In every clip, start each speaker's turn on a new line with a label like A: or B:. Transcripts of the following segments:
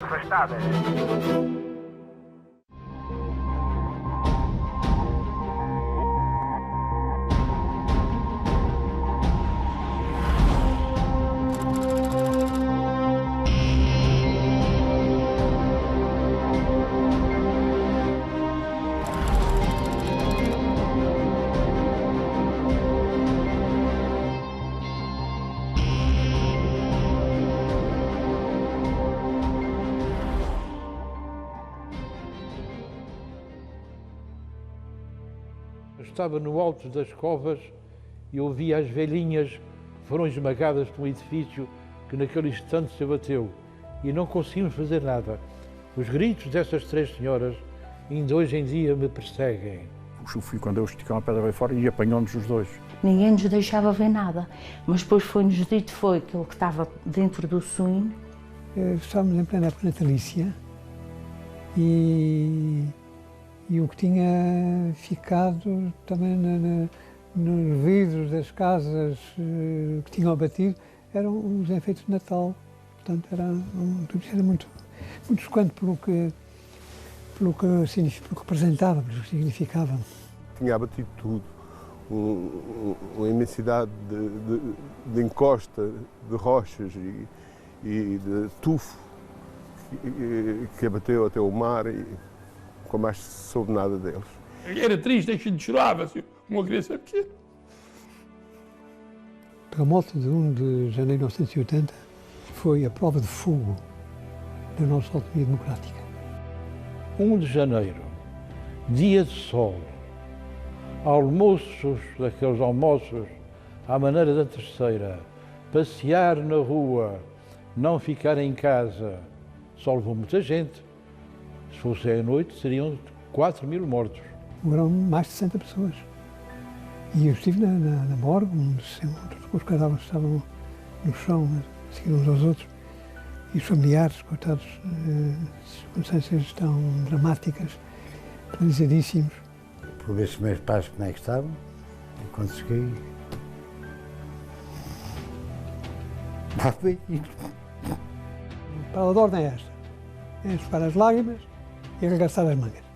A: Afastadas.
B: Estava no alto das covas e ouvia as velhinhas que foram esmagadas por um edifício que naquele instante se abateu e não conseguimos fazer nada. Os gritos dessas três senhoras ainda hoje em dia me perseguem.
C: Fui quando eles esticaram a pedra bem fora e apanhou-nos os dois.
D: Ninguém nos deixava ver nada, mas depois foi-nos dito foi aquilo que estava dentro do sonho.
E: Estávamos em plena época natalícia e o que tinha ficado também nos vidros das casas que tinham abatido eram os enfeites de Natal. Portanto, era muito chocante pelo que representava, pelo que significava.
F: Tinha abatido tudo, uma imensidade de encosta, de rochas e de tufo que abateu até o mar e nunca mais se soube nada deles.
G: Era triste, a gente chorava, assim, uma criança pequena.
E: O terremoto de 1 de janeiro de 1980 foi a prova de fogo da nossa autonomia democrática.
B: 1 de janeiro, dia de sol, almoços, daqueles almoços à maneira da terceira, passear na rua, não ficar em casa, só levou muita gente. Se fosse à noite, seriam 4.000 mortos.
E: Eram mais de 60 pessoas. E eu estive na morgue, onde os cadáveres estavam no chão, a seguir uns aos outros. E os familiares, coitados, circunstâncias tão dramáticas, penalizadíssimos.
H: Por ver se meus pais como é que estavam, e quando cheguei...
E: A palavra de ordem é esta: é enxugar as lágrimas e arregaçar as mangas.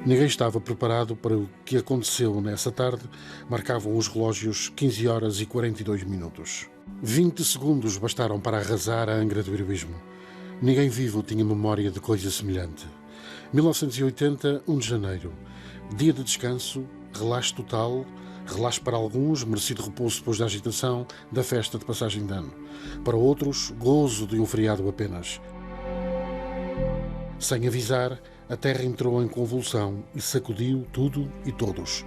I: Ninguém estava preparado para o que aconteceu nessa tarde. Marcavam os relógios 15 horas e 42 minutos. 20 segundos bastaram para arrasar a Angra do heroísmo. Ninguém vivo tinha memória de coisa semelhante. 1980, 1 de janeiro. Dia de descanso, relaxo total, relaxo para alguns, merecido repouso depois da agitação da festa de passagem de ano. Para outros, gozo de um feriado apenas. Sem avisar, a terra entrou em convulsão e sacudiu tudo e todos.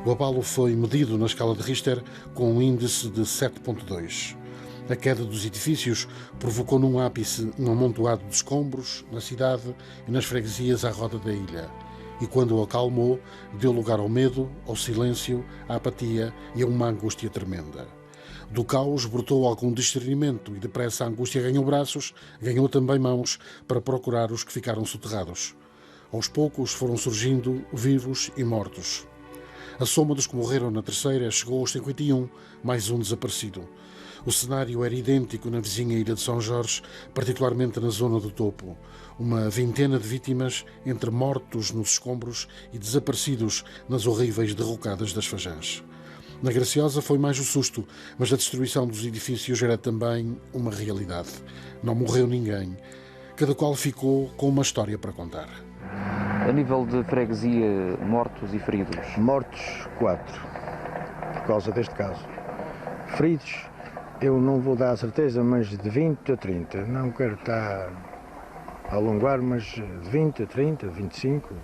I: O abalo foi medido na escala de Richter com um índice de 7,2. A queda dos edifícios provocou num ápice um amontoado de escombros na cidade e nas freguesias à roda da ilha. E quando o acalmou, deu lugar ao medo, ao silêncio, à apatia e a uma angústia tremenda. Do caos brotou algum discernimento e depressa a angústia ganhou braços, ganhou também mãos para procurar os que ficaram soterrados. Aos poucos foram surgindo vivos e mortos. A soma dos que morreram na terceira chegou aos 51, mais um desaparecido. O cenário era idêntico na vizinha ilha de São Jorge, particularmente na zona do Topo. Uma vintena de vítimas entre mortos nos escombros e desaparecidos nas horríveis derrocadas das Fajãs. Na Graciosa foi mais o susto, mas a destruição dos edifícios era também uma realidade. Não morreu ninguém. Cada qual ficou com uma história para contar.
J: A nível de freguesia, mortos e feridos?
H: Mortos, 4, por causa deste caso. Feridos, eu não vou dar a certeza, mas de 20 a 30. Não quero estar
A: ao longo ar, mas 20, 30, 25.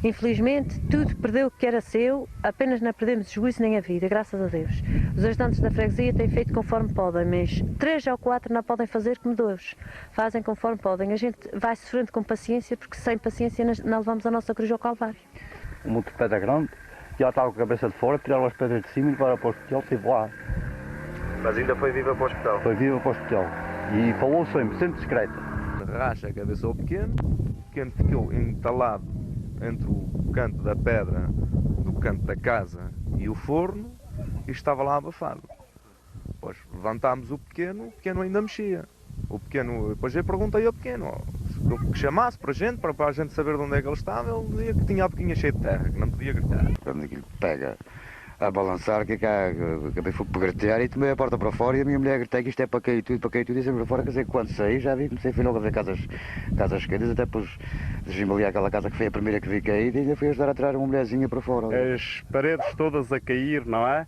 K: Infelizmente, tudo perdeu o que era seu, apenas não perdemos o juízo nem a vida, graças a Deus. Os ajudantes da freguesia têm feito conforme podem, mas 3 ou 4 não podem fazer como 2. Fazem conforme podem. A gente vai sofrendo com paciência, porque sem paciência não levamos a nossa cruz ao Calvário.
L: Um monte de pedra grande, já estava com a cabeça de fora, tiraram as pedras de cima e levaram para o hospital, estive lá.
M: Mas ainda foi viva para o hospital?
L: Foi viva para o hospital. E falou sempre discreta.
M: Racha a cabeça ao pequeno, o pequeno ficou entalado entre o canto da pedra do canto da casa e o forno e estava lá abafado. Depois levantámos o pequeno ainda mexia. O pequeno, depois eu perguntei ao pequeno que chamasse para a gente saber de onde é que ele estava. Ele dizia que tinha a boquinha cheia de terra, que não podia gritar.
N: Quando aquilo pega a balançar, que acabei fui por gritar e tomei a porta para fora e a minha mulher gritei que isto é para cair tudo, e sempre para fora. Quer dizer, quando saí já vi, comecei logo a ver casas caídas, até depois desembali aquela casa que foi a primeira que vi cair e ainda fui ajudar a tirar uma mulherzinha para fora.
O: As paredes todas a cair, não é?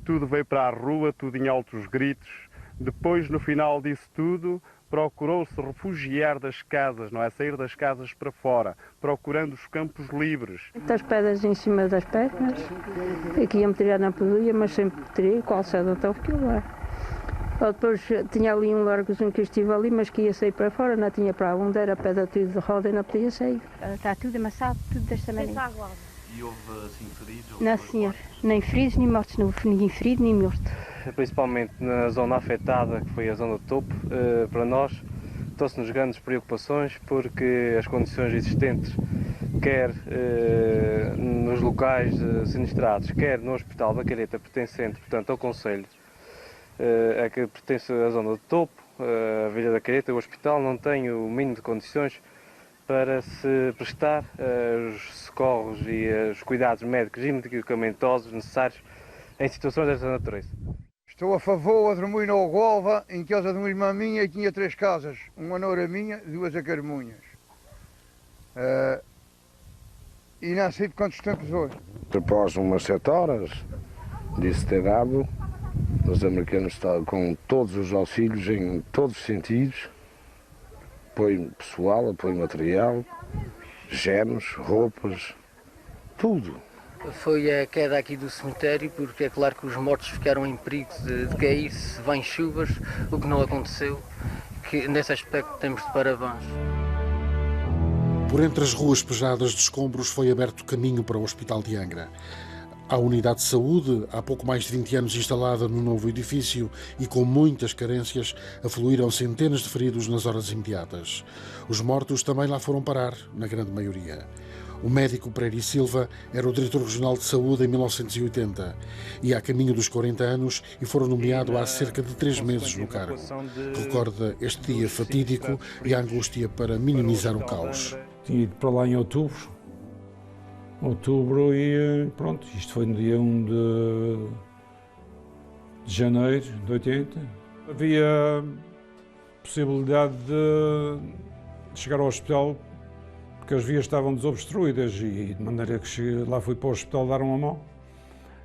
O: Tudo veio para a rua, tudo em altos gritos. Depois, no final disso tudo, procurou-se refugiar das casas, não é? Sair das casas para fora, procurando os campos livres.
P: Muitas pedras em cima das pernas, aqui ia-me tirar não podia, mas sempre tirei, qual cedo até o lá. Depois tinha ali um largozinho que estive ali, mas que ia sair para fora, não tinha para onde, era pedra tudo de roda e não podia sair. Está tudo amassado, tudo desta maneira.
M: E houve assim feridos?
P: Não, senhor, nem feridos, nem mortos, não houve ninguém ferido, nem morto.
Q: Principalmente na zona afetada, que foi a zona do topo, para nós trouxe-nos grandes preocupações porque as condições existentes, quer nos locais sinistrados, quer no Hospital da Careta, pertencente, portanto, ao Conselho, a que pertence à zona do topo, a Vila da Careta, o hospital não tem o mínimo de condições para se prestar os socorros e os cuidados médicos e medicamentosos necessários em situações desta natureza.
R: Estou a favor de Moinho ao Golva, em casa de uma irmã minha, e tinha 3 casas. Uma nora minha, 2 a Carmunhas. E não sei de quantos tempos hoje.
S: Após umas 7 horas, disse ter dado, os americanos estão com todos os auxílios em todos os sentidos, apoio pessoal, apoio material, géneros, roupas, tudo.
T: Foi a queda aqui do cemitério, porque é claro que os mortos ficaram em perigo de cair se vêm chuvas, o que não aconteceu, que nesse aspecto temos de parabéns.
I: Por entre as ruas pejadas de escombros foi aberto caminho para o Hospital de Angra. A unidade de saúde, há pouco mais de 20 anos instalada no novo edifício e com muitas carências, afluíram centenas de feridos nas horas imediatas. Os mortos também lá foram parar, na grande maioria. O médico Pereira e Silva era o diretor regional de saúde em 1980 e a caminho dos 40 anos e foram nomeado há cerca de 3 meses no cargo. Recorda este dia fatídico e a angústia para minimizar o caos.
C: Tinha ido para lá em outubro e pronto, isto foi no dia 1 de janeiro de 80. Havia possibilidade de chegar ao hospital porque as vias estavam desobstruídas e de maneira que cheguei, lá fui para o hospital dar uma mão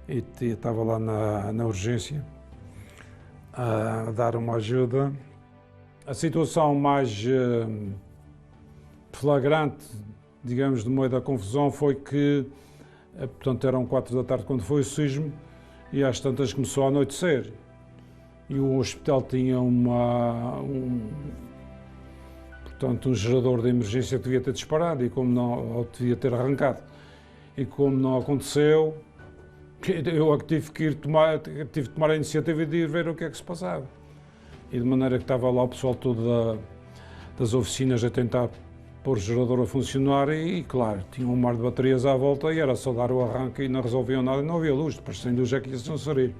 C: e estava lá na urgência a dar uma ajuda. A situação mais flagrante, digamos, no meio da confusão foi que, portanto, eram 4 da tarde quando foi o sismo e às tantas começou a anoitecer e o hospital tinha portanto, um gerador de emergência que devia ter disparado e como não, ou devia ter arrancado. E como não aconteceu, eu tive que tomar a iniciativa de ir ver o que é que se passava. E de maneira que estava lá o pessoal todo das oficinas a tentar pôr o gerador a funcionar e claro, tinha um mar de baterias à volta e era só dar o arranque e não resolviam nada e não havia luz, depois sem luz é que ia-se não sair.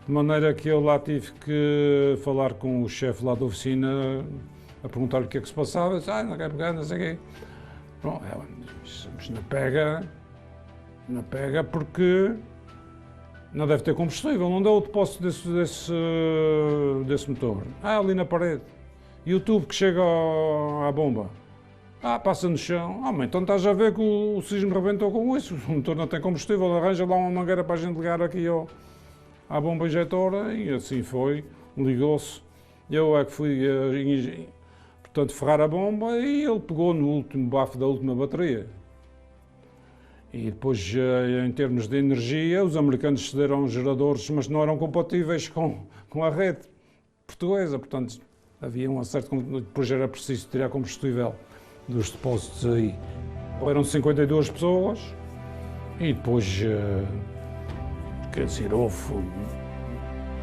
C: De maneira que eu lá tive que falar com o chefe lá da oficina a perguntar-lhe o que é que se passava, disse, não quero pegar, não sei o quê. Bom, mas não pega porque não deve ter combustível, onde é o depósito desse motor? Ali na parede. E o tubo que chega à bomba? Passa no chão. Mas então estás a ver que o sismo rebentou com isso, o motor não tem combustível, arranja lá uma mangueira para a gente ligar aqui à bomba injetora e assim foi, ligou-se. Eu é que fui, portanto, ferrar a bomba e ele pegou no último bafo da última bateria. E depois, em termos de energia, os americanos cederam geradores, mas não eram compatíveis com a rede portuguesa. Portanto, havia um acerto, depois era preciso tirar combustível dos depósitos aí. Eram 52 pessoas e depois, quer dizer, houve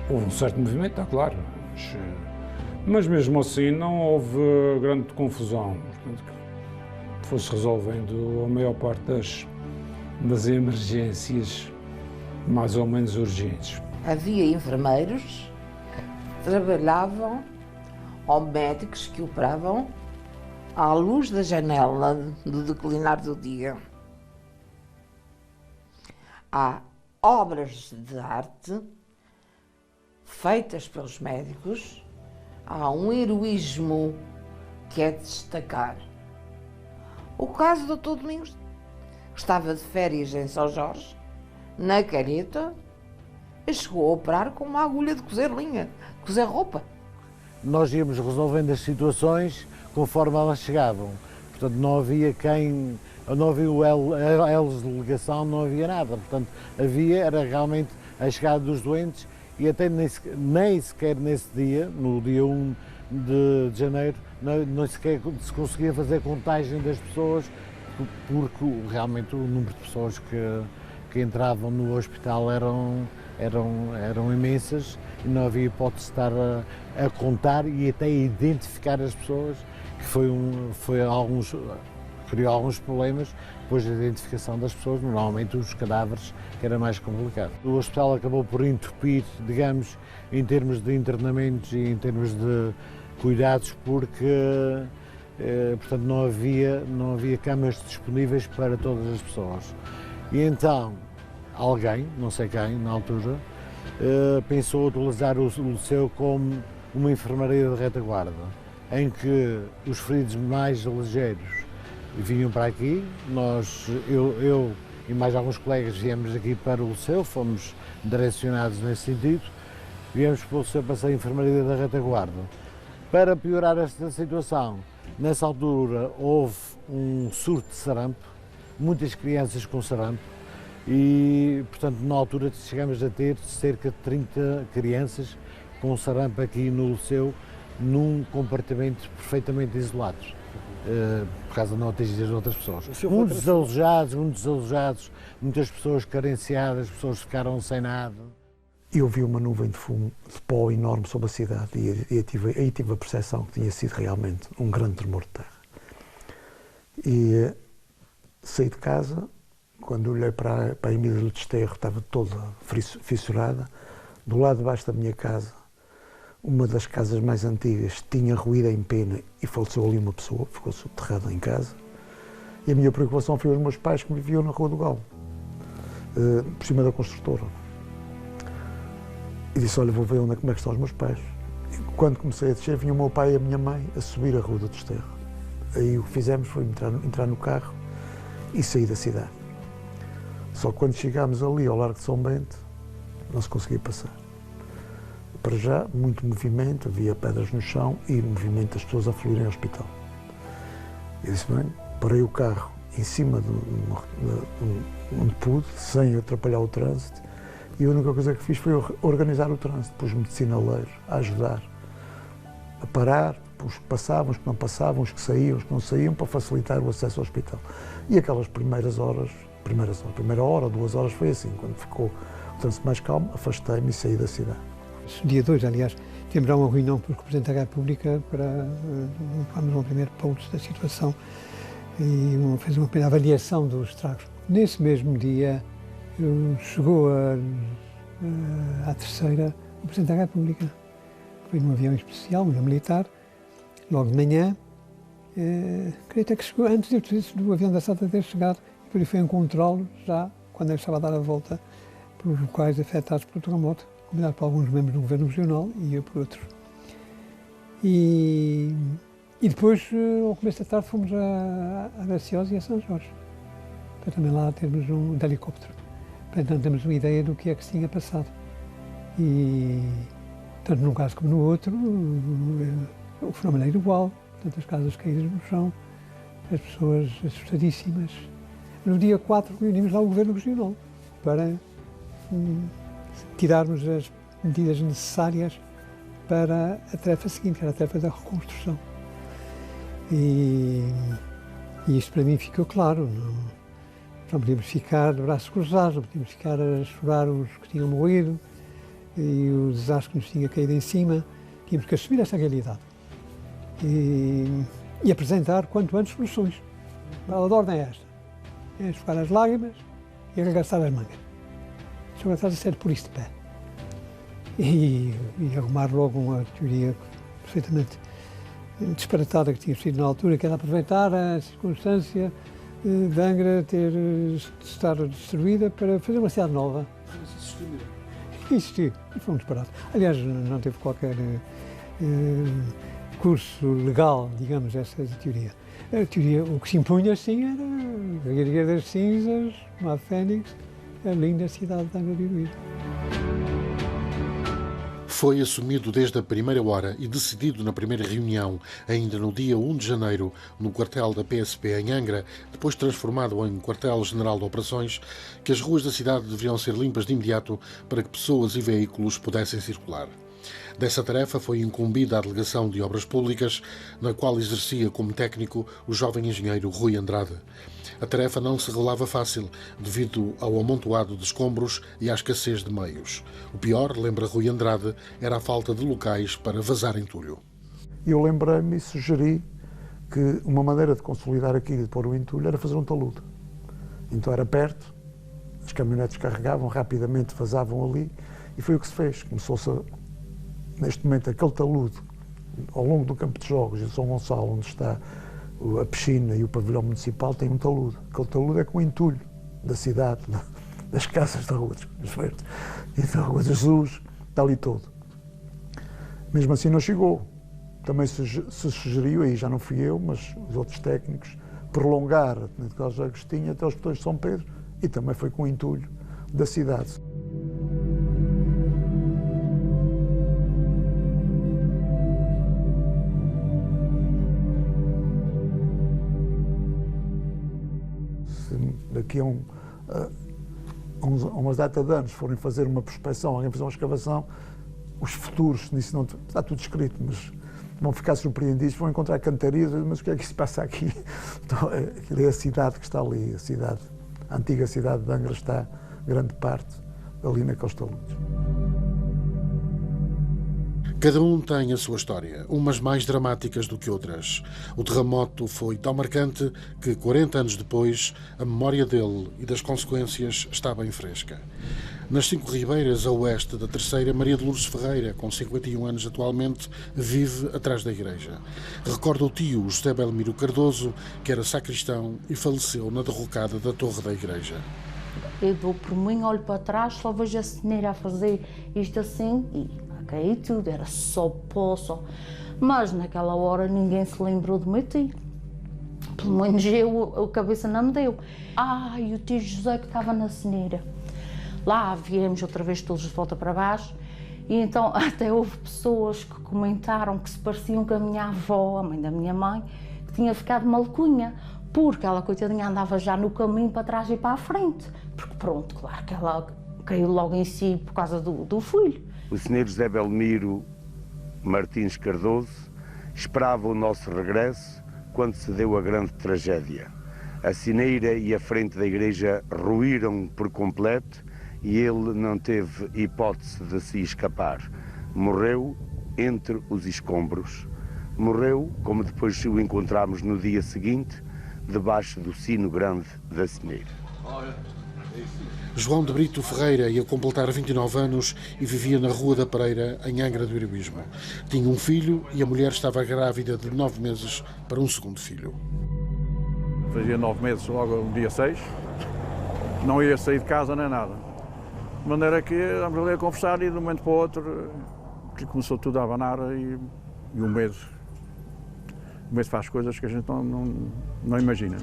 C: um certo movimento, está claro, mas mesmo assim não houve grande confusão. Portanto, foi-se resolvendo a maior parte das emergências mais ou menos urgentes.
U: Havia enfermeiros que trabalhavam ou médicos que operavam à luz da janela do declinar do dia. Há obras de arte feitas pelos médicos, há um heroísmo que é de destacar. O caso do Dr. Domingos estava de férias em São Jorge, na careta, e chegou a operar com uma agulha de cozer linha, cozer roupa.
H: Nós íamos resolvendo as situações conforme elas chegavam. Portanto, não havia o elos de ligação, não havia nada. Portanto, era realmente a chegada dos doentes e até nem sequer nesse dia, no dia 1 de janeiro, não sequer se conseguia fazer contagem das pessoas, porque realmente o número de pessoas que entravam no hospital eram imensas e não havia hipótese de estar a contar e até a identificar as pessoas, que criou alguns problemas depois da identificação das pessoas, normalmente os cadáveres, que era mais complicado. O hospital acabou por entupir, digamos, em termos de internamentos e em termos de cuidados, porque portanto não havia camas disponíveis para todas as pessoas. E então alguém, não sei quem, na altura, pensou utilizar o Liceu como uma enfermaria de retaguarda, em que os feridos mais ligeiros vinham para aqui, eu e mais alguns colegas viemos aqui para o Liceu, fomos direcionados nesse sentido, viemos para o Liceu para ser a enfermaria da retaguarda. Para piorar esta situação, nessa altura houve um surto de sarampo, muitas crianças com sarampo, e portanto na altura chegamos a ter cerca de 30 crianças com sarampo aqui no Liceu, num compartimento perfeitamente isolado, por causa de não atingir outras pessoas. Muitos desalojados, muitas pessoas carenciadas, pessoas ficaram sem nada.
E: Eu vi uma nuvem de fumo, de pó enorme sobre a cidade e aí tive a percepção que tinha sido realmente um grande tremor de terra. E saí de casa, quando olhei para a Emília do Desterro, estava toda fissurada. Do lado de baixo da minha casa, uma das casas mais antigas, tinha ruído em pena e faleceu ali uma pessoa, ficou subterrada em casa. E a minha preocupação foi os meus pais que viviam na Rua do Galo, por cima da construtora. E disse, olha, vou ver como é que estão os meus pais. E quando comecei a descer, vinha o meu pai e a minha mãe a subir a Rua do Desterro. Aí o que fizemos foi entrar no carro e sair da cidade. Só que quando chegámos ali ao Largo de São Bento, não se conseguia passar. Para já, muito movimento, havia pedras no chão e movimento das pessoas a fluírem ao hospital. Eu disse, bem, parei o carro em cima onde pude, sem atrapalhar o trânsito, e a única coisa que fiz foi organizar o trânsito, pus-me de sinaleiros a ajudar, a parar, os que passavam, os que não passavam, os que saíam, os que não saíam, para facilitar o acesso ao hospital. E aquelas primeira hora, 2 horas foi assim, quando ficou o trânsito mais calmo, afastei-me e saí da cidade. Dia 2, aliás, tivemos já uma reunião com o Presidente da República para fazer um primeiro ponto da situação e fez uma primeira avaliação dos estragos. Nesse mesmo dia, chegou à terceira o Presidente da República. Foi num avião especial, um avião militar, logo de manhã. Creio até que chegou antes do avião da Santa ter chegado, e por aí foi encontrá-lo já quando ele estava a dar a volta pelos locais afetados pelo terremoto, convidado por alguns membros do Governo Regional e eu por outros. E depois, ao começo da tarde, fomos a Graciosa e a São Jorge, para também lá termos um helicóptero, para então termos uma ideia do que é que se tinha passado. E, tanto num caso como no outro, o fenómeno é igual. tantas casas caídas no chão, as pessoas assustadíssimas. No dia 4 reunimos lá o Governo Regional para tirarmos as medidas necessárias para a tarefa seguinte, que era a tarefa da reconstrução. E isto para mim ficou claro, não podíamos ficar de braços cruzados, não podíamos ficar a chorar os que tinham morrido e o desastre que nos tinha caído em cima. Tínhamos que assumir essa realidade e apresentar quanto antes soluções. A ordem é esta, é enxugar as lágrimas e arregaçar as mangas. Só a ser por isso de pé. E arrumar logo uma teoria perfeitamente disparatada que tinha sido na altura, que era aproveitar a circunstância de Angra estar destruída para fazer uma cidade nova. Existiu. E foi um disparate. Aliás, não teve qualquer curso legal, digamos, essa teoria. A teoria, o que se impunha, assim, era erguer das cinzas, uma fênix, a linda cidade de Angra do Heroísmo.
I: Foi assumido desde a primeira hora e decidido na primeira reunião, ainda no dia 1 de janeiro, no quartel da PSP em Angra, depois transformado em quartel-general de operações, que as ruas da cidade deveriam ser limpas de imediato para que pessoas e veículos pudessem circular. Dessa tarefa foi incumbida a Delegação de Obras Públicas, na qual exercia como técnico o jovem engenheiro Rui Andrade. A tarefa não se revelava fácil, devido ao amontoado de escombros e à escassez de meios. O pior, lembra Rui Andrade, era a falta de locais para vazar entulho.
D: Eu lembrei-me e sugeri que uma maneira de consolidar aquilo e de pôr o entulho era fazer um talude. Então era perto, as caminhonetes carregavam, rapidamente vazavam ali, e foi o que se fez. Começou-se, neste momento, aquele talude, ao longo do campo de jogos, em São Gonçalo, onde está a piscina e o pavilhão municipal, tem um talude. Aquele talude é com o entulho da cidade, das casas da Rua dos Verdes e da Rua de Jesus, está ali todo. Mesmo assim não chegou. Também se sugeriu, aí já não fui eu, mas os outros técnicos, prolongar a Tenente Carlos Agostinho até os Portões de São Pedro, e também foi com o entulho da cidade. Daqui a umas data de anos forem fazer uma prospecção, alguém fazer uma escavação, os futuros, nisso não está tudo escrito, mas vão ficar surpreendidos, vão encontrar cantarias, mas o que é que se passa aqui? Então, é a cidade que está ali, a antiga cidade de Angra está grande parte ali naqueles taludes.
I: Cada um tem a sua história, umas mais dramáticas do que outras. O terremoto foi tão marcante que, 40 anos depois, a memória dele e das consequências está bem fresca. Nas 5 Ribeiras, a oeste da Terceira, Maria de Lourdes Ferreira, com 51 anos atualmente, vive atrás da igreja. Recorda o tio José Belmiro Cardoso, que era sacristão e faleceu na derrocada da torre da igreja.
V: Eu dou por mim, olho para trás, só vejo a senhora a fazer isto assim e caí tudo, era só pó, só. Mas naquela hora ninguém se lembrou do meu tio. Pelo menos eu, a cabeça não me deu. E o tio José que estava na ceneira. Lá viemos outra vez todos de volta para baixo e então até houve pessoas que comentaram que se pareciam com a minha avó, a mãe da minha mãe, que tinha ficado malucunha, porque ela, coitadinha, andava já no caminho para trás e para a frente. Porque pronto, claro que ela caiu logo em si por causa do filho.
W: O senhor José Belmiro Martins Cardoso esperava o nosso regresso quando se deu a grande tragédia. A sineira e a frente da igreja ruíram por completo e ele não teve hipótese de se escapar. Morreu entre os escombros. Morreu, como depois o encontramos no dia seguinte, debaixo do sino grande da sineira.
I: João de Brito Ferreira ia completar 29 anos e vivia na Rua da Pereira, em Angra do Heroísmo. Tinha um filho e a mulher estava grávida de 9 meses para um segundo filho.
X: Fazia 9 meses logo no dia 6, não ia sair de casa nem nada. De maneira que estamos ali a conversar e de um momento para o outro que começou tudo a abanar e um medo faz coisas que a gente não imagina.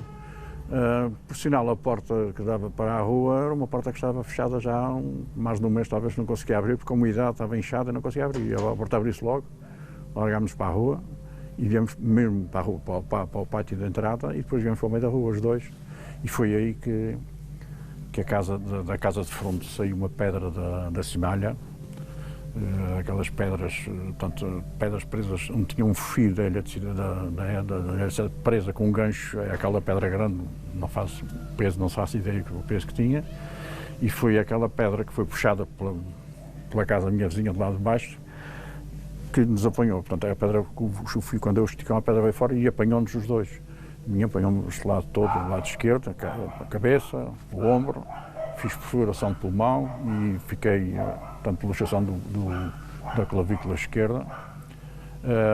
X: Por sinal, a porta que dava para a rua era uma porta que estava fechada já há mais de um mês, talvez não conseguia abrir, porque a umidade estava inchada e não conseguia abrir. A porta abriu-se logo, largámos para a rua e viemos mesmo para a rua, para o pátio de entrada, e depois viemos para o meio da rua, os dois, e foi aí que da casa de fronte saiu uma pedra da cimalha, aquelas pedras, portanto, pedras presas, onde tinha um fio da eletricidade presa com um gancho, aquela pedra grande, não faço peso, não faço ideia do peso que tinha, e foi aquela pedra que foi puxada pela casa da minha vizinha do lado de baixo, que nos apanhou. Portanto, a pedra, o fio, quando eu estiquei, a pedra veio fora e apanhou-nos os dois. A minha apanhou-me este lado todo, o lado esquerdo, a cabeça, o ombro, fiz perfuração de pulmão e fiquei, portanto, luxação da clavícula esquerda.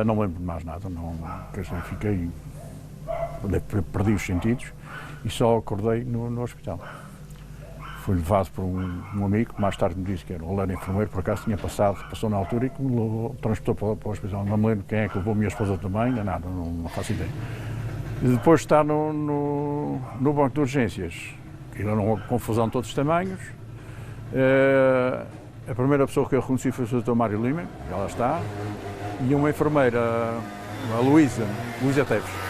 X: Não me lembro de mais nada, fiquei, perdi os sentidos e só acordei no hospital. Fui levado por um amigo que mais tarde me disse que era o Lano enfermeiro, por acaso passou na altura e que me transportou para o hospital. Não me lembro quem é que levou a minha esposa também, nada, não faço ideia. E depois está no banco de urgências, que era uma confusão de todos os tamanhos. A primeira pessoa que eu reconheci foi o Dr. Mário Lima, ela está, e uma enfermeira, a Luísa Teves.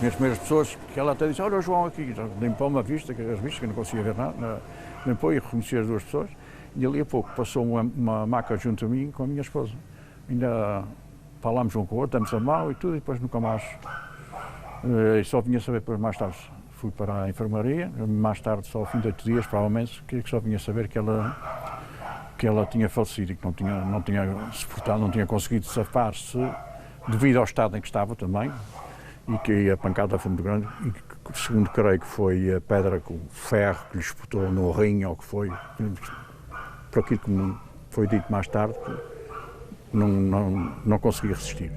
X: As primeiras pessoas que ela até disse, olha o João aqui, limpou-me a vista, que eu não conseguia ver nada, limpou e reconheci as duas pessoas, e ali a pouco passou uma maca junto a mim com a minha esposa. Ainda falámos um com o outro, damos a mão e tudo, e depois nunca mais. E só vinha saber depois, mais tarde, fui para a enfermaria, mais tarde, só ao fim de 8 dias, provavelmente, que só vinha saber que ela tinha falecido e que não tinha suportado, não tinha conseguido safar-se devido ao estado em que estava também, e que a pancada foi muito grande, e que, segundo creio que foi a pedra com o ferro que lhe espetou no rim, ou que foi, por aquilo que me foi dito mais tarde, não consegui resistir.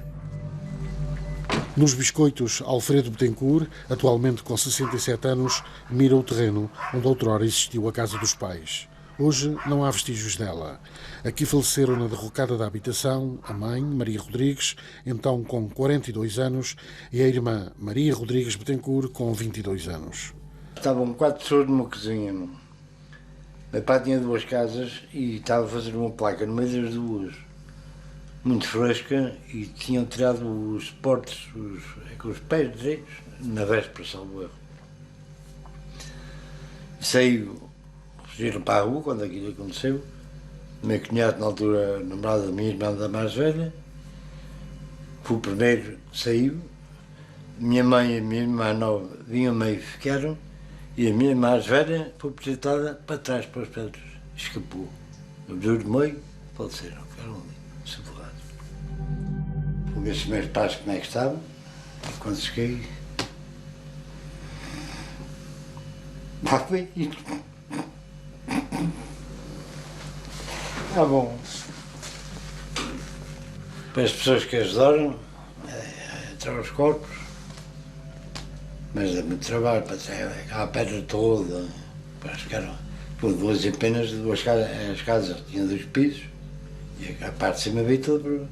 I: Nos Biscoitos, Alfredo Betancourt, atualmente com 67 anos, mira o terreno onde outrora existiu a casa dos pais. Hoje não há vestígios dela. Aqui faleceram na derrocada da habitação a mãe, Maria Rodrigues, então com 42 anos, e a irmã, Maria Rodrigues Betancourt, com 22 anos.
B: Estavam 4 pessoas numa cozinha. Meu pai tinha 2 casas e estava a fazer uma placa no meio das duas, muito fresca, e tinham tirado os suportes com os pés direitos na véspera, salvo erro. Fugiram para a rua quando aquilo aconteceu. O meu cunhado, na altura, namorado da minha irmã da mais velha, foi o primeiro que saiu. Minha mãe e a minha irmã nova vinham meio e ficaram, e a minha mais velha foi projetada para trás, para os pedras. Escapou. Os dois do meio faleceram, ficaram ali, sufocados. Fui ver se meus pais como é que estavam, e quando cheguei, lá foi isto. Ah, bom. Para as pessoas que ajudaram a tirar os corpos, mas dá muito trabalho para tirar aquela pedra toda, para ficar por duas apenas, as casas tinham 2 pisos, e a parte de cima veio tudo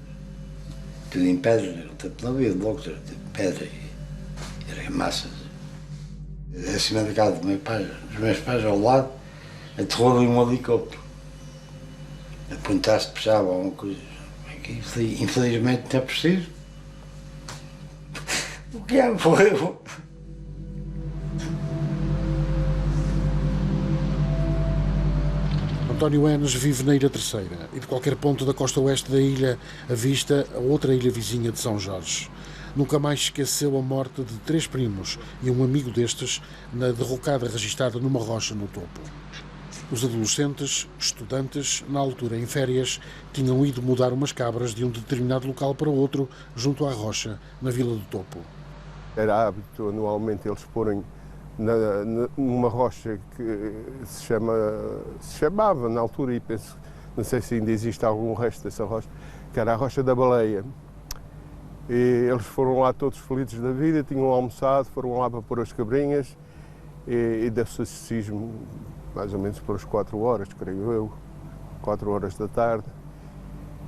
B: em pedra, não havia blocos, era pedra e argamassa. Acima da casa dos meus pais, ao lado, aterrou ali um helicóptero. Apontasse, puxava alguma coisa. Infelizmente não é preciso. O que é? Foi.
I: António Enes vive na Ilha Terceira e de qualquer ponto da costa oeste da ilha avista a outra ilha vizinha de São Jorge. Nunca mais esqueceu a morte de 3 primos e um amigo destes na derrocada registada numa rocha no topo. Os adolescentes, estudantes, na altura em férias, tinham ido mudar umas cabras de um determinado local para outro, junto à rocha, na Vila do Topo.
F: Era hábito anualmente eles porem numa rocha que se chamava na altura, e penso, não sei se ainda existe algum resto dessa rocha, que era a Rocha da Baleia. E eles foram lá todos felizes da vida, tinham almoçado, foram lá para pôr as cabrinhas e deu-se esse sismo mais ou menos por as 4 horas, creio eu, 4 horas da tarde.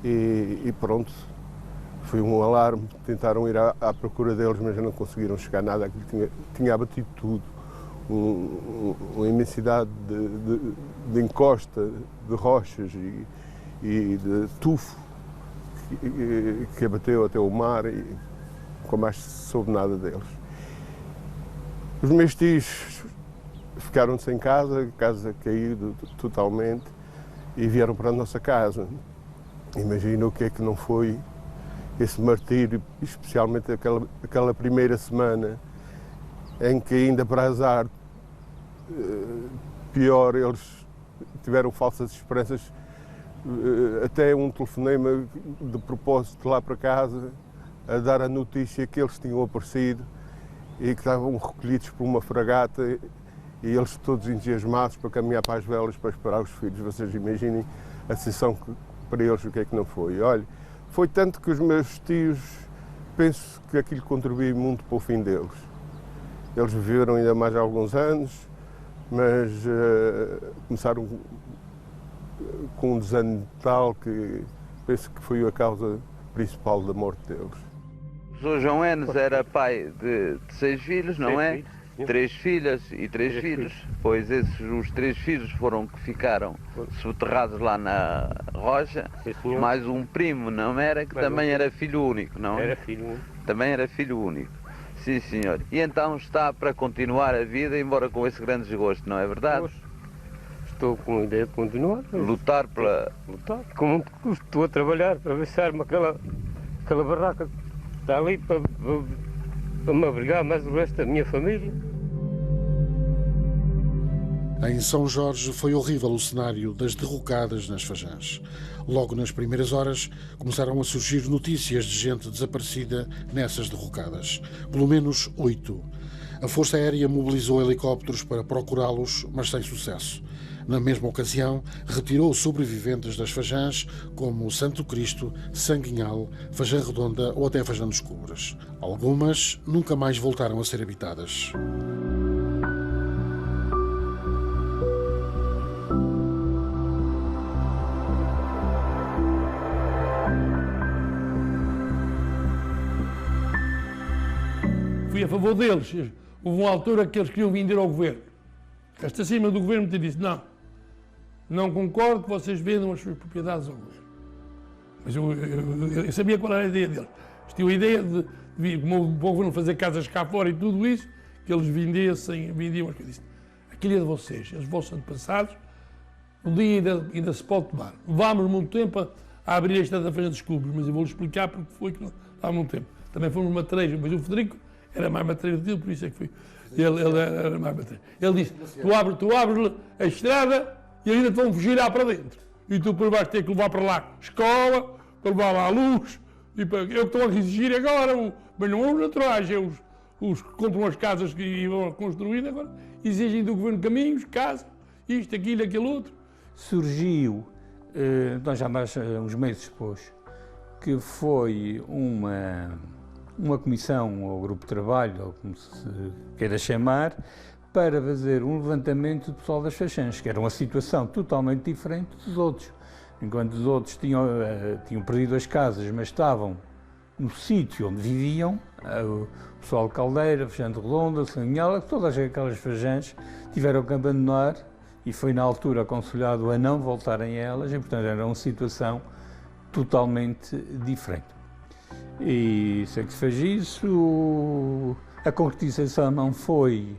F: E pronto, foi um alarme, tentaram ir à procura deles, mas não conseguiram chegar a nada, aquilo tinha abatido tudo. Uma imensidade de encosta, de rochas e de tufo que abateu até o mar e nunca mais se soube nada deles. Os meus tios ficaram sem casa, a casa caiu totalmente e vieram para a nossa casa. Imagina o que é que não foi esse martírio, especialmente aquela primeira semana em que ainda para azar, pior, eles tiveram falsas esperanças, até um telefonema de propósito lá para casa a dar a notícia que eles tinham aparecido e que estavam recolhidos por uma fragata e eles todos entusiasmados para caminhar para as velas para esperar os filhos. Vocês imaginem a sensação que, para eles o que é que não foi. Olha, foi tanto que os meus tios, penso que aquilo contribuiu muito para o fim deles. Eles viveram ainda mais alguns anos, mas começaram com um desânimo tal que penso que foi a causa principal da morte deles.
A: O Sr. João Enes era pai de 6 filhos, não é? 3 filhas e 3 filhos. Pois os 3 filhos foram que ficaram soterrados lá na rocha. Mais um primo, não era? Que também era filho único, não é?
G: Era filho único.
A: Também era filho único. Sim, senhor. E então está para continuar a vida, embora com esse grande desgosto, não é verdade?
G: Estou com a ideia de continuar.
A: Lutar pela...
G: Lutar. Com muito custo. Estou a trabalhar para ver se arma aquela barraca que está ali para me abrigar mais o resto da minha família.
I: Em São Jorge foi horrível o cenário das derrocadas nas Fajãs. Logo nas primeiras horas começaram a surgir notícias de gente desaparecida nessas derrocadas. Pelo menos 8. A Força Aérea mobilizou helicópteros para procurá-los, mas sem sucesso. Na mesma ocasião, retirou sobreviventes das Fajãs, como Santo Cristo, Sanguinhal, Fajã Redonda ou até Fajã dos Cubras. Algumas nunca mais voltaram a ser habitadas.
J: Fui a favor deles. Houve uma altura que eles queriam vender ao governo. Esta cima do governo me disse, não concordo que vocês vendam as suas propriedades ao governo. Mas eu sabia qual era a ideia deles. Eles tinham a ideia de como o povo não fazer casas cá fora e tudo isso, que eles vendiam as coisas. Eu disse, aquilo é de vocês, os vossos antepassados, um dia ainda se pode tomar. Levámos muito tempo a abrir esta da Fajã dos Cubras, mas eu vou-lhe explicar porque foi que há muito tempo. Também fomos matreiros, mas o Federico era mais matreiro dele, por isso é que foi. Ele era mais matreiro. Ele disse, tu abres a estrada e ainda te vão fugir lá para dentro. E tu depois vais ter que levar para lá escola, para levar lá a luz. E para, eu que estou a exigir agora, mas não é os naturais, é os que compram as casas que vão construir agora, exigem do governo caminhos, casa, isto, aquilo, aquele outro.
K: Surgiu, nós já mais uns meses depois, que foi uma comissão ou grupo de trabalho, ou como se queira chamar, para fazer um levantamento do pessoal das Fajãs, que era uma situação totalmente diferente dos outros. Enquanto os outros tinham perdido as casas, mas estavam no sítio onde viviam, o pessoal de Caldeira, Fajã de Redonda, Sanguinhal, todas aquelas Fajãs tiveram que abandonar e foi na altura aconselhado a não voltarem a elas, e portanto era uma situação totalmente diferente. E sei que se fez isso, a concretização não foi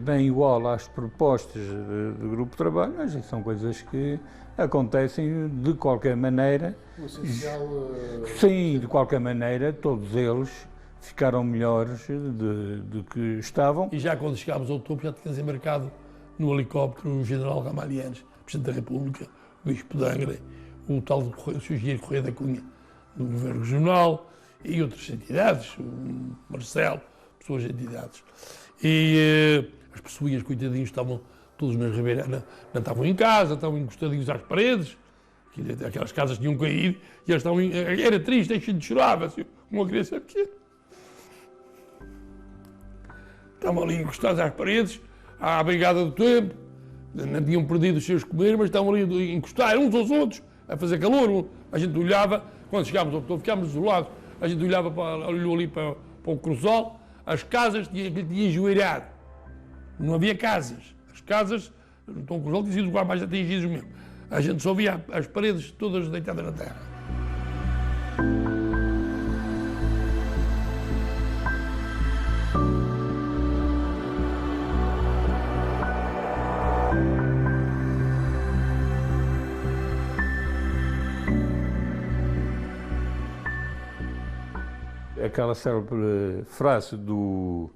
K: bem igual às propostas do grupo de trabalho, mas são coisas que acontecem de qualquer maneira.
I: O essencial...
K: Sim, de qualquer maneira, todos eles ficaram melhores do que estavam.
J: E já quando chegámos ao topo já tínhamos embarcado no helicóptero o general Ramalhianes, Presidente da República, o Bispo de Angra, o tal o Sr. Correia da Cunha, do Governo Regional, e outras entidades, o Marcelo, pessoas de entidades. E as pessoas, coitadinhos, estavam todos nas ribeiras, não estavam em casa, estavam encostadinhos às paredes, aquelas casas tinham caído, e eles estavam, era triste, a gente chorava, assim, uma criança pequena. Estavam ali encostados às paredes, à brigada do tempo, não tinham perdido os seus comer, mas estavam ali a encostar uns aos outros, a fazer calor. A gente olhava, quando chegámos ao topo, ficámos isolados, a gente olhava olhou ali para o Cruzol, as casas tinham enjoeirado, não havia casas. As casas, então o Cruzol tinha sido os mais atingidos mesmo. A gente só via as paredes todas deitadas na terra.
K: aquela célebre frase do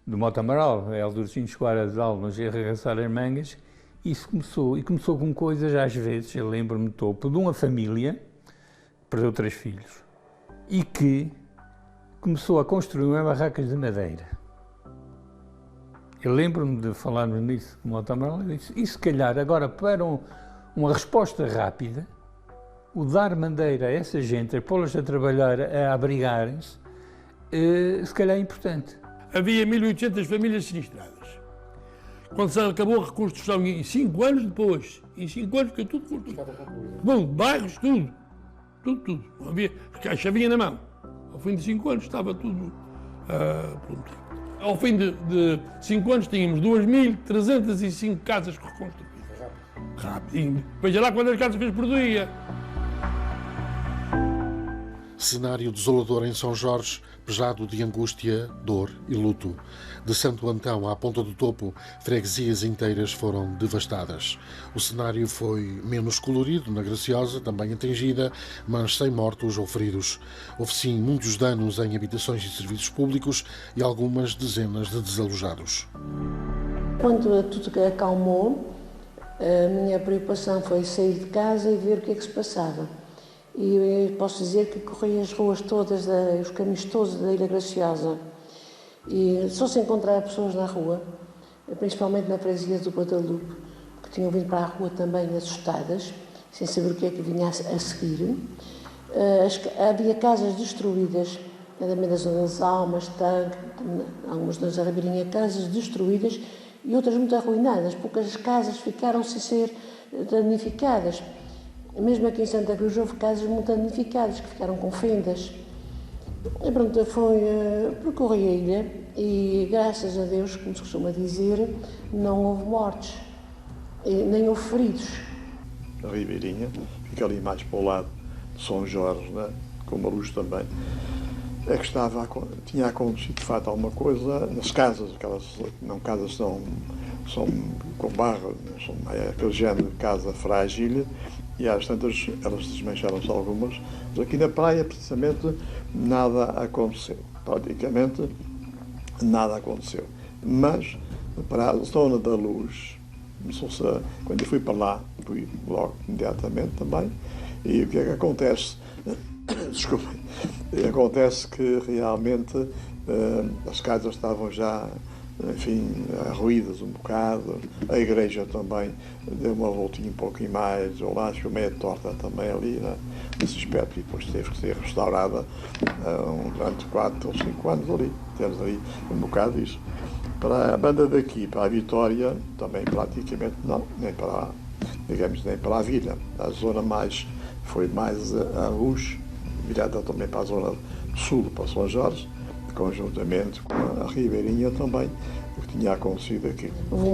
K: Mota Amaral, El Durcinho Soares Almas e Arregaçar as Mangas. Isso começou com coisas, às vezes, eu lembro-me topo, de uma família que perdeu 3 filhos e que começou a construir uma barracas de madeira. Eu lembro-me de falarmos nisso com o Mota Amaral e se calhar agora para uma resposta rápida, o dar madeira a essa gente, a pô-las a trabalhar, a abrigarem-se, se calhar é importante.
J: Havia 1.800 famílias sinistradas. Quando se acabou a reconstrução, em 5 anos depois, em 5 anos ficou tudo construído. Bom, bairros, tudo. Tudo. Não havia, a chavinha na mão. Ao fim de 5 anos estava tudo pronto. Ao fim de 5 anos tínhamos 2.305 casas reconstruídas. Rápido. Veja lá quantas casas fez por dia.
I: Cenário desolador em São Jorge, pejado de angústia, dor e luto. De Santo Antão à Ponta do Topo, freguesias inteiras foram devastadas. O cenário foi menos colorido na Graciosa, também atingida, mas sem mortos ou feridos. Houve sim muitos danos em habitações e serviços públicos e algumas dezenas de desalojados.
L: Quando tudo acalmou, a minha preocupação foi sair de casa e ver o que é que se passava. E eu posso dizer que corri as ruas todas, os caminhos todos da Ilha Graciosa. E só se encontrar pessoas na rua, principalmente na freguesia do Guadalupe, que tinham vindo para a rua também assustadas, sem saber o que é que vinha a seguir. Havia casas destruídas, nomeadamente na zona das Almas, Tanque, algumas zonas da Ribeirinha, casas destruídas e outras muito arruinadas. Poucas casas ficaram sem ser danificadas. Mesmo aqui em Santa Cruz houve casas muito danificadas, que ficaram com fendas. E pronto, percorri a ilha e, graças a Deus, como se costuma dizer, não houve mortes, nem houve feridos.
M: A Ribeirinha, fica ali mais para o lado de São Jorge, né? Com Marujos também, é que tinha acontecido de facto alguma coisa nas casas, aquelas não casas são com barro, é aquele género de casa frágil. E às tantas elas desmancharam-se algumas, mas aqui na praia precisamente nada aconteceu, praticamente nada aconteceu. Mas para a zona da Luz, quando eu fui para lá, fui logo imediatamente também, e o que é que acontece? Desculpem, acontece que realmente as casas estavam já, enfim, ruídas um bocado, a igreja também deu uma voltinha um pouquinho mais, ou lá ficou meio torta também ali, né, nesse aspecto, e depois teve que ser restaurada durante 4 ou 5 anos ali, temos ali um bocado disso. Para a banda daqui, para a Vitória, também praticamente não, nem para a vila, a zona foi mais a Luz, virada também para a zona sul, para São Jorge, conjuntamente com a Ribeirinha também, o que tinha acontecido aqui.
L: Houve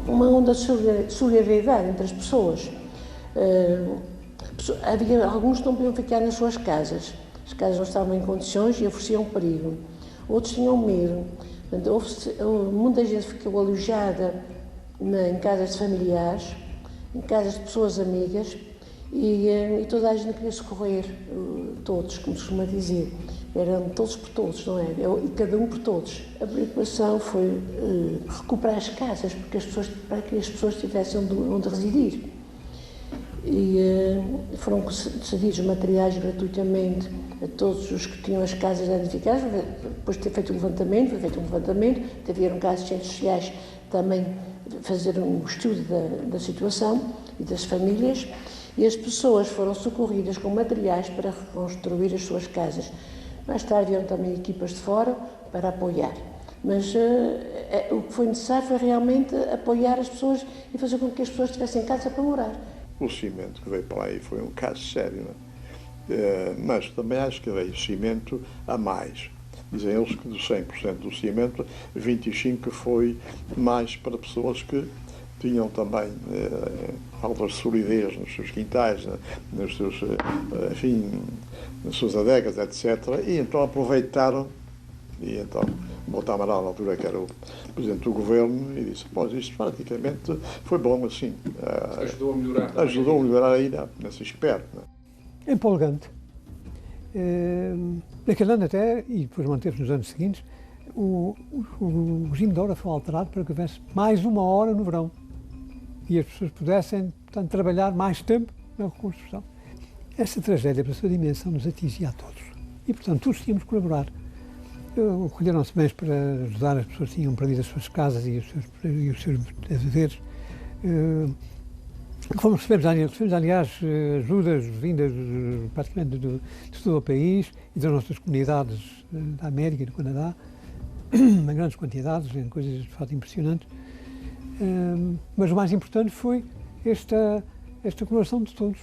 L: uma onda de solidariedade entre as pessoas. Havia alguns que não podiam ficar nas suas casas. As casas não estavam em condições e ofereciam perigo. Outros tinham medo. Muita gente ficou alojada em casas de familiares, em casas de pessoas amigas, e toda a gente queria socorrer, todos, como se costuma dizer. Eram todos por todos, não é? E cada um por todos. A preocupação foi recuperar as casas, para que as pessoas tivessem onde residir. E foram cedidos materiais gratuitamente a todos os que tinham as casas danificadas. Depois de ter feito foi feito um levantamento, vieram cá assistentes sociais também fazer um estudo da situação e das famílias, e as pessoas foram socorridas com materiais para reconstruir as suas casas. Mais tarde vieram também equipas de fora para apoiar. Mas o que foi necessário foi realmente apoiar as pessoas e fazer com que as pessoas tivessem casa para morar.
M: O cimento que veio para aí foi um caso sério, não é? Mas também acho que veio cimento a mais. Dizem eles que dos 100% do cimento, 25% foi mais para pessoas que tinham também falta de solidez nos seus quintais, nos seus, enfim, nas suas adegas, etc. E então aproveitaram, e então o Mota Amaral, na altura que era o presidente do governo, e disse, pois isto praticamente foi bom assim.
N: Ajudou a melhorar.
M: Ajudou a melhorar ainda nesse aspecto.
E: Empolgante. Naquele ano até, e depois manteve-se nos anos seguintes, o regime de hora foi alterado para que houvesse mais 1 hora no verão e as pessoas pudessem, portanto, trabalhar mais tempo na reconstrução. Essa tragédia, pela sua dimensão, nos atingia a todos e, portanto, todos tínhamos que colaborar. Recolheram-se bens para ajudar as pessoas que tinham perdido as suas casas e os seus deveres. Recebemos, aliás, ajudas vindas praticamente de todo o país e das nossas comunidades da América e do Canadá, em grandes quantidades, em coisas de fato impressionantes. Mas o mais importante foi esta colaboração de todos.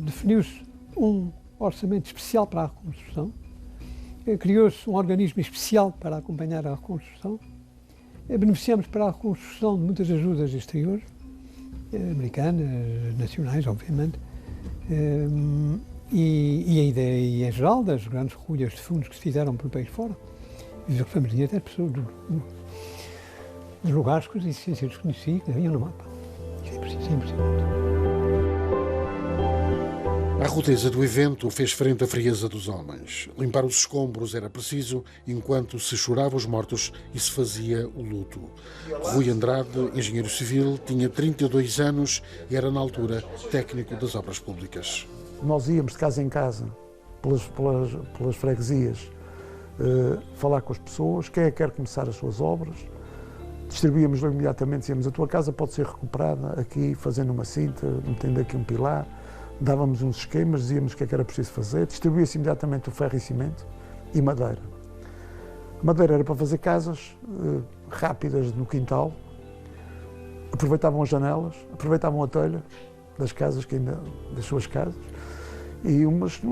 E: Definiu-se um orçamento especial para a reconstrução, criou-se um organismo especial para acompanhar a reconstrução, beneficiamos para a reconstrução de muitas ajudas exteriores, americanas, nacionais, obviamente, e a ideia em geral das grandes recolhas de fundos que se fizeram pelo país fora. E recebemos dinheiro até pessoas dos lugares que os ciências desconheciam, que haviam no mapa. Isso é impressionante.
I: A rudeza do evento fez frente à frieza dos homens. Limpar os escombros era preciso, enquanto se chorava os mortos e se fazia o luto. Rui Andrade, engenheiro civil, tinha 32 anos e era, na altura, técnico das obras públicas.
D: Nós íamos de casa em casa, pelas freguesias, falar com as pessoas, quem é que quer começar as suas obras, distribuíamos imediatamente, dizíamos, a tua casa pode ser recuperada aqui, fazendo uma cinta, metendo aqui um pilar, dávamos uns esquemas, dizíamos o que é que era preciso fazer, distribuía-se imediatamente o ferro e cimento e madeira. Madeira era para fazer casas rápidas no quintal, aproveitavam as janelas, aproveitavam a telha das casas, das suas casas, e uns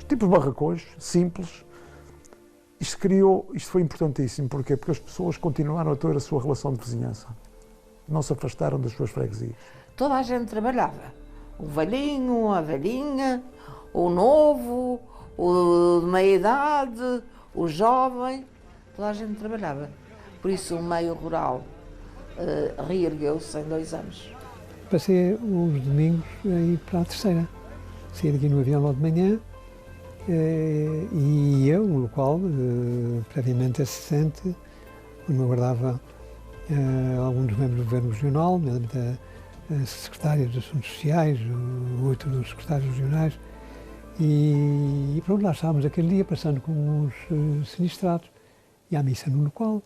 D: tipos de barracões simples. Isto foi importantíssimo, porquê? Porque as pessoas continuaram a ter a sua relação de vizinhança, não se afastaram das suas freguesias.
U: Toda a gente trabalhava. O velhinho, a velhinha, o novo, o de meia idade, o jovem, toda a gente trabalhava. Por isso o meio rural reergueu-se em 2 anos.
E: Passei os domingos a ir para a Terceira. Saí daqui no avião logo de manhã e eu, no local previamente assistente, onde me aguardava alguns dos membros do Governo Regional, a secretária dos Assuntos Sociais, o outro dos secretários regionais, e pronto, lá estávamos aquele dia, passando com os sinistrados, e à missa no local.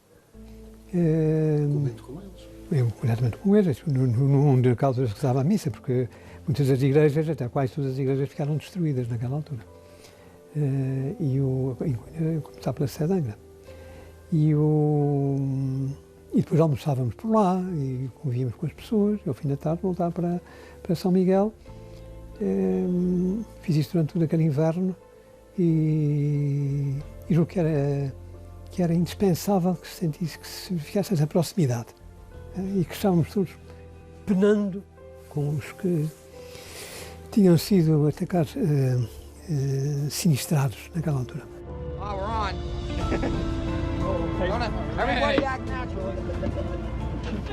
I: Comento com eles?
E: Eu, completamente com eles, num de causas que estava à missa, porque muitas das igrejas, até quase todas as igrejas, ficaram destruídas naquela altura. Começar pela Sé d'Angra. E depois almoçávamos por lá e convíamos com as pessoas, e ao fim da tarde voltava para São Miguel. Fiz isso durante todo aquele inverno e julgo que era indispensável que se sentisse, que se ficasse essa proximidade e que estávamos todos penando com os que tinham sido atacados, sinistrados naquela altura.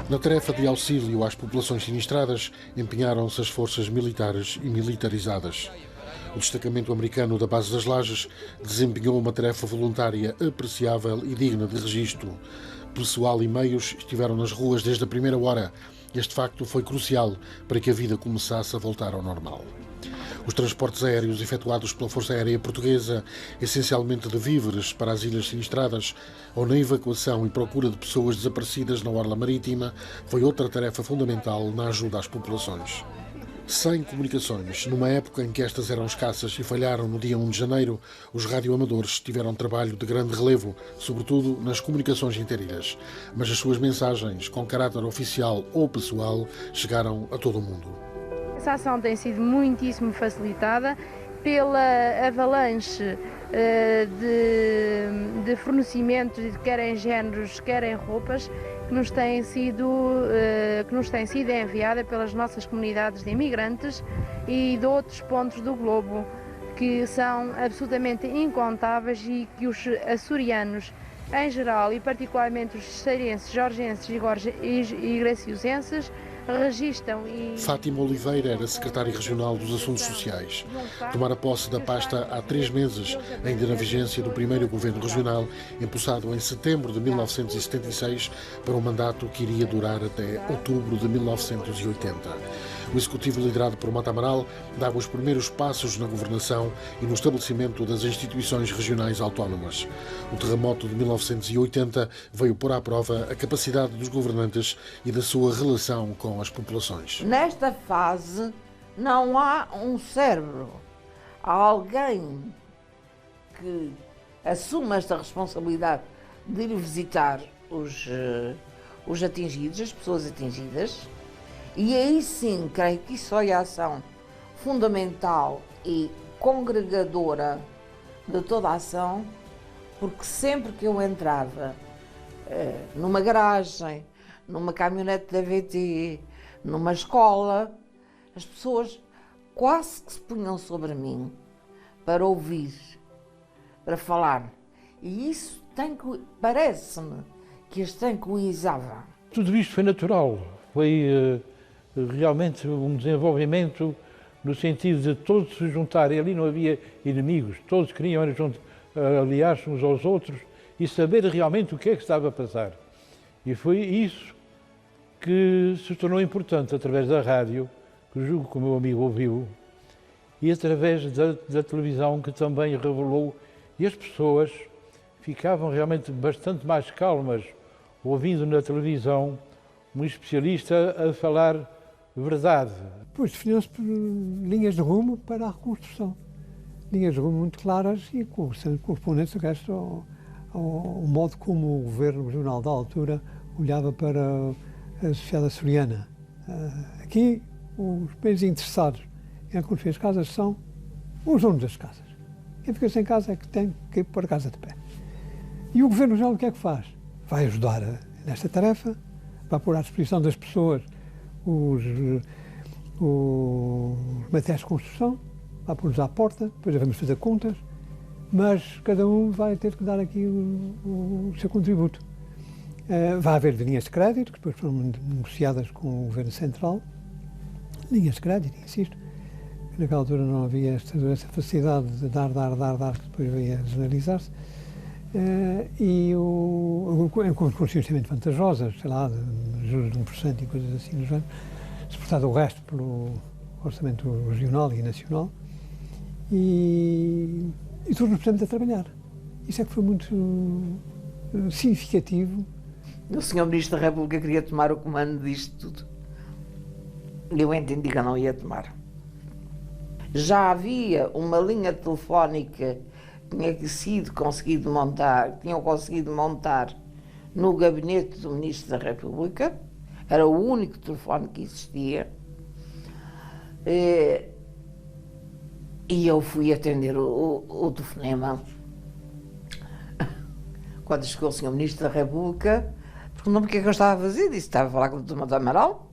I: Na tarefa de auxílio às populações sinistradas, empenharam-se as forças militares e militarizadas. O destacamento americano da Base das Lajes desempenhou uma tarefa voluntária apreciável e digna de registro. Pessoal e meios estiveram nas ruas desde a primeira hora. Este facto foi crucial para que a vida começasse a voltar ao normal. Os transportes aéreos efetuados pela Força Aérea Portuguesa, essencialmente de víveres para as ilhas sinistradas, ou na evacuação e procura de pessoas desaparecidas na orla marítima, foi outra tarefa fundamental na ajuda às populações. Sem comunicações, numa época em que estas eram escassas e falharam no dia 1 de janeiro, os radioamadores tiveram trabalho de grande relevo, sobretudo nas comunicações interilhas. Mas as suas mensagens, com caráter oficial ou pessoal, chegaram a todo o mundo.
N: Essa ação tem sido muitíssimo facilitada pela avalanche de fornecimentos, quer em géneros, quer em roupas, que nos tem sido enviada pelas nossas comunidades de imigrantes e de outros pontos do globo, que são absolutamente incontáveis e que os açorianos em geral, e particularmente os ceirenses, jorgenses e graciosenses, registam e...
I: Fátima Oliveira era secretária regional dos Assuntos Sociais. Tomara posse da pasta há 3 meses, ainda na vigência do primeiro governo regional, empossado em setembro de 1976, para um mandato que iria durar até outubro de 1980. O executivo liderado por Mata Amaral dava os primeiros passos na governação e no estabelecimento das instituições regionais autónomas. O terremoto de 1980 veio pôr à prova a capacidade dos governantes e da sua relação com as populações.
U: Nesta fase não há um cérebro. Há alguém que assume esta responsabilidade de ir visitar os atingidos, as pessoas atingidas. E aí sim, creio que isso é a ação fundamental e congregadora de toda a ação, porque sempre que eu entrava numa garagem, numa caminhonete da VT, numa escola, as pessoas quase que se punham sobre mim para ouvir, para falar. E isso parece-me que as tranquilizava.
O: Tudo isto foi natural, foi realmente um desenvolvimento no sentido de todos se juntarem. Ali não havia inimigos, todos queriam aliar-se uns aos outros e saber realmente o que é que estava a passar. E foi isso que se tornou importante através da rádio, que julgo que o meu amigo ouviu, e através da televisão, que também revelou, e as pessoas ficavam realmente bastante mais calmas ouvindo na televisão um especialista a falar verdade.
E: Depois definiu-se linhas de rumo para a reconstrução. Linhas de rumo muito claras e correspondentes ao resto ao modo como o governo regional da altura olhava para a sociedade açoriana. Aqui, os primeiros interessados em construir as casas são os donos das casas. Quem fica sem casa é que tem que pôr a casa de pé. E o governo regional o que é que faz? Vai ajudar nesta tarefa, vai pôr à disposição das pessoas os materiais de construção, vai pôr-los à porta, depois vamos fazer contas, mas cada um vai ter que dar aqui o seu contributo. Vai haver linhas de crédito, que depois foram negociadas com o Governo Central, linhas de crédito, insisto, que naquela altura não havia essa facilidade de dar, que depois veio a generalizar-se, com condições também vantajosas, sei lá, de juros de 1% e coisas assim, no género, suportado o resto pelo orçamento regional e nacional, e todos nos pusemos a trabalhar. Isso é que foi muito significativo.
U: O Sr. Ministro da República queria tomar o comando disto tudo. Eu entendi que eu não ia tomar. Já havia uma linha telefónica que tinham conseguido montar no gabinete do Ministro da República. Era o único telefone que existia. E eu fui atender o telefonema. Quando chegou o Sr. Ministro da República, perguntou-me o que é que eu estava a fazer. Disse que estava a falar com o Dr. Mata Amaral.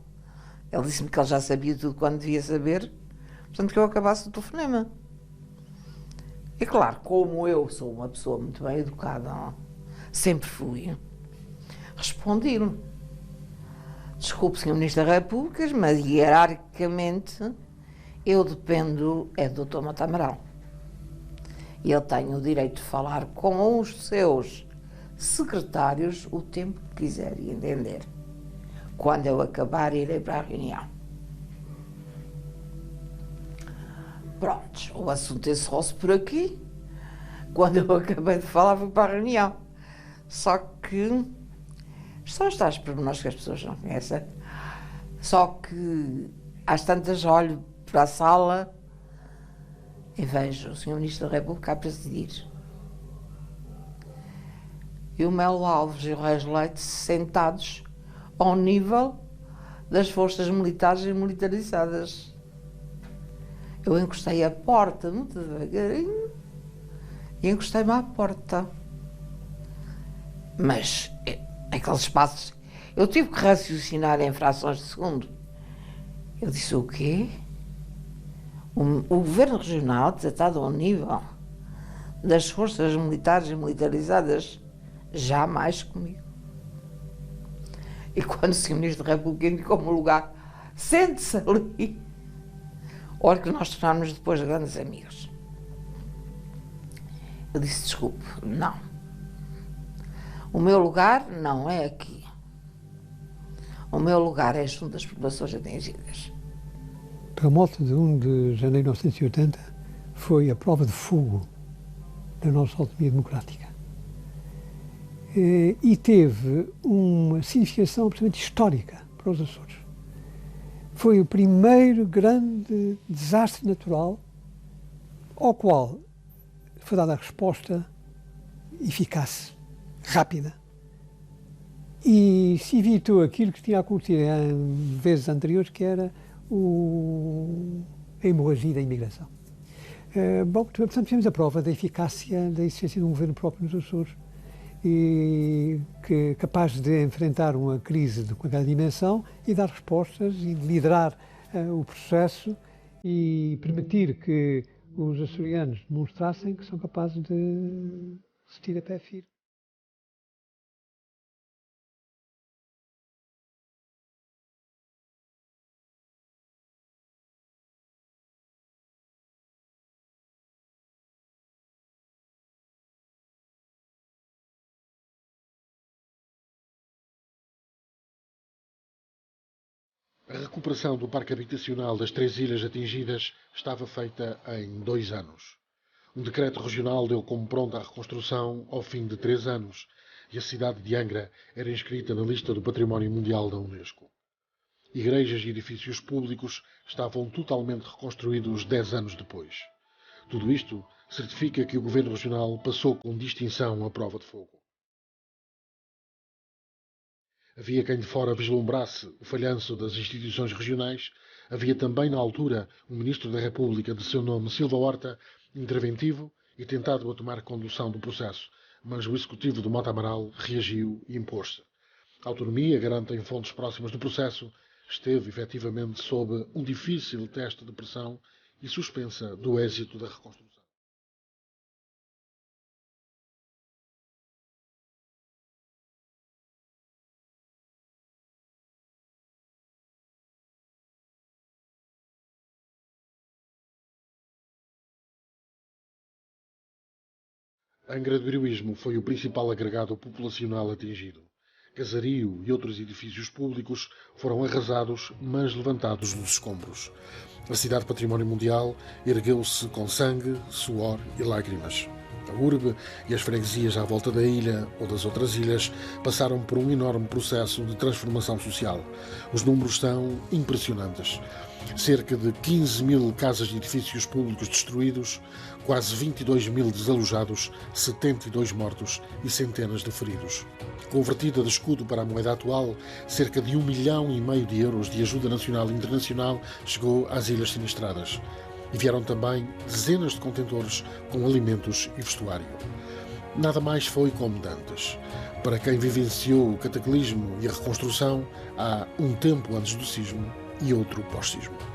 U: Ele disse-me que ele já sabia tudo quando devia saber, portanto que eu acabasse o telefonema. E claro, como eu sou uma pessoa muito bem educada, sempre fui, respondi-lhe. Desculpe, Sr. Ministro da República, mas hierarquicamente eu dependo do Dr. Mata Amaral. E ele tem o direito de falar com os seus secretários o tempo que quiser e entender. Quando eu acabar, irei para a reunião. Pronto, o assunto encerrou-se por aqui. Quando eu acabei de falar, fui para a reunião. Só que são os tais pormenores que as pessoas não conhecem. Só que às tantas olho para a sala e vejo o Sr. Ministro da República a presidir. E o Melo Alves e o Reis Leite sentados ao nível das forças militares e militarizadas. Eu encostei a porta muito devagarinho e encostei-me à porta. Mas aqueles espaços, eu tive que raciocinar em frações de segundo. Eu disse o quê? O governo regional tratado ao nível das forças militares e militarizadas, jamais comigo. E quando o Sr. Ministro da República indicou-me um lugar sente-se ali. Ora que nós tornámos depois grandes amigos. Eu disse, desculpe, não. O meu lugar não é aqui. O meu lugar é junto das populações atingidas.
E: O terremoto de 1 de janeiro de 1980 foi a prova de fogo da nossa autonomia democrática. E teve uma significação absolutamente histórica para os Açores. Foi o primeiro grande desastre natural ao qual foi dada a resposta eficaz, rápida. E se evitou aquilo que tinha acontecido em vezes anteriores, que era a hemorragia da imigração. Bom, portanto, fizemos a prova da eficácia da existência de um governo próprio nos Açores, e que capaz de enfrentar uma crise de qualquer dimensão e dar respostas e liderar o processo e permitir que os açorianos demonstrassem que são capazes de resistir a pé firme.
I: A recuperação do parque habitacional das 3 ilhas atingidas estava feita em 2 anos. Um decreto regional deu como pronta a reconstrução ao fim de 3 anos e a cidade de Angra era inscrita na lista do Património Mundial da Unesco. Igrejas e edifícios públicos estavam totalmente reconstruídos 10 anos depois. Tudo isto certifica que o Governo Regional passou com distinção a prova de fogo. Havia quem de fora vislumbrasse o falhanço das instituições regionais. Havia também, na altura, um Ministro da República de seu nome, Silva Horta, interventivo e tentado a tomar condução do processo, mas o Executivo do Mota Amaral reagiu e impôs-se. A autonomia, garantem fontes próximas do processo, esteve efetivamente sob um difícil teste de pressão e suspensa do êxito da reconstrução. Angra do Heroísmo foi o principal agregado populacional atingido. Casario e outros edifícios públicos foram arrasados, mas levantados dos escombros. A cidade Património Mundial ergueu-se com sangue, suor e lágrimas. A urbe e as freguesias à volta da ilha ou das outras ilhas passaram por um enorme processo de transformação social. Os números são impressionantes. Cerca de 15 mil casas e edifícios públicos destruídos, quase 22 mil desalojados, 72 mortos e centenas de feridos. Convertida de escudo para a moeda atual, cerca de 1,5 milhão de euros de ajuda nacional e internacional chegou às ilhas sinistradas. E vieram também dezenas de contentores com alimentos e vestuário. Nada mais foi como dantes. Para quem vivenciou o cataclismo e a reconstrução, há um tempo antes do sismo e outro pós-sismo.